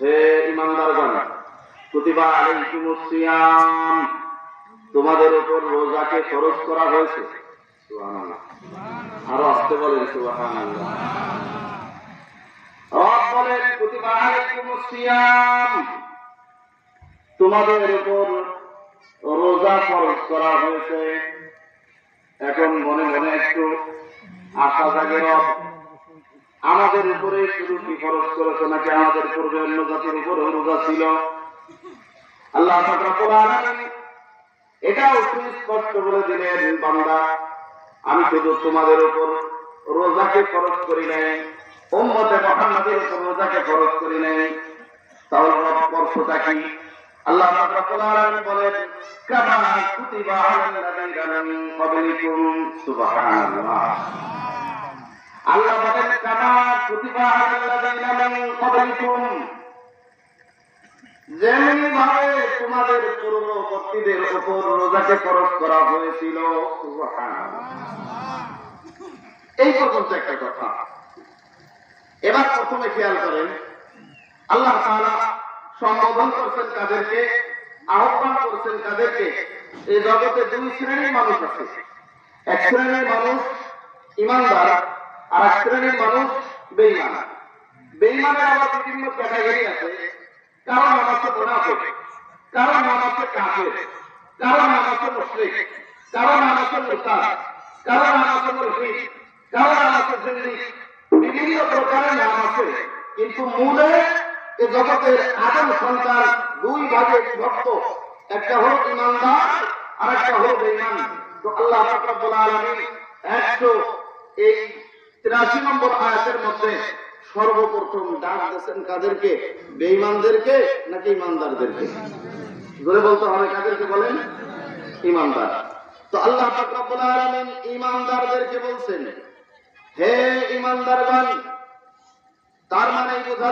হে ঈমানদারগণ, কুতিবা আলাইকুমুস সিয়াম, তোমাদের উপর রোজাকে ফরজ করা হয়েছে। সুবহানাল্লাহ, আরো আস্তে বলেন সুবহানাল্লাহ। রব বলেন কুতিবা আলাইকুমুস সিয়াম, তোমাদের উপর রোজা ফরজ করা হয়েছে। এখন মনে মনে একটু আশা জাগে, রব আমাদের উপরে শুধু কি ফরজ করেছে নাকি আমাদের পূর্বে অন্য জাতির উপরে রোজা ছিল? আল্লাহ পাক রব্বুল আলামিন এটাও সুস্পষ্ট বলে দিলেন, বান্দা আমি শুধু তোমাদের উপর রোজাকে ফরজ করি নাই, উম্মতে মুহাম্মাদের উপর রোজাকে ফরজ করি নাই। তাহলে পরশটা কি? আল্লাহ পাক রব্বুল আলামিন বলেন কামা কুতিবা আলাল্লাযীনা মিন ক্বাবলিকুম। সুবহানাল্লাহ। আল্লাহ বলেন কামা কুতিবা আলাল্লাযীনা মিন ক্বাবলিকুম, যেমনি ভাবে তোমাদের পূর্ববর্তীদের উপর রোজাকে ফরজ করা হয়েছিল। সুবহানাল্লাহ। এই পর্যন্ত একটা কথা। এবার প্রথমে খেয়াল করেন, আল্লাহ তাআলা সম্বোধন করছেন কাদেরকে, আহ্বান করছেন কাদেরকে? এই জগতে দুই শ্রেণীর মানুষ আছে। এক শ্রেণীর মানুষ ঈমানদার, আর এক শ্রেণীর মানুষ বেঈমান। বেঈমানের আবার বিভিন্ন ক্যাটাগরি আছে। কারো নাম আছে মুনাফিক, কারো নাম আছে কাফের, কারো নাম আছে মুশরিক, কারো নাম আছে মুরতাদ, কারো নাম আছে মুলহিদ, কারো নাম আছে জিন্দিক। বিভিন্ন প্রকারের নাম আছে, কিন্তু মূলে এ জগতের আদম সন্তান দুই ভাগে বিভক্ত। একটা হলো ঈমানদার আর একটা হলো বেঈমান। তো আল্লাহ পাক রব্বুল আলামিন 183 নম্বর আয়াতের মধ্যে সর্বপ্রথম ডাক দিয়েছেন কাদেরকে? বেঈমানদেরকে নাকি ঈমানদারদেরকে? জোরে বলতে হবে, কাদেরকে বলেন? ঈমানদার। তো আল্লাহ পাক রব্বুল আলামিন ঈমানদারদেরকে বলছেন হে ঈমানদারগণ, তার মানে বোঝা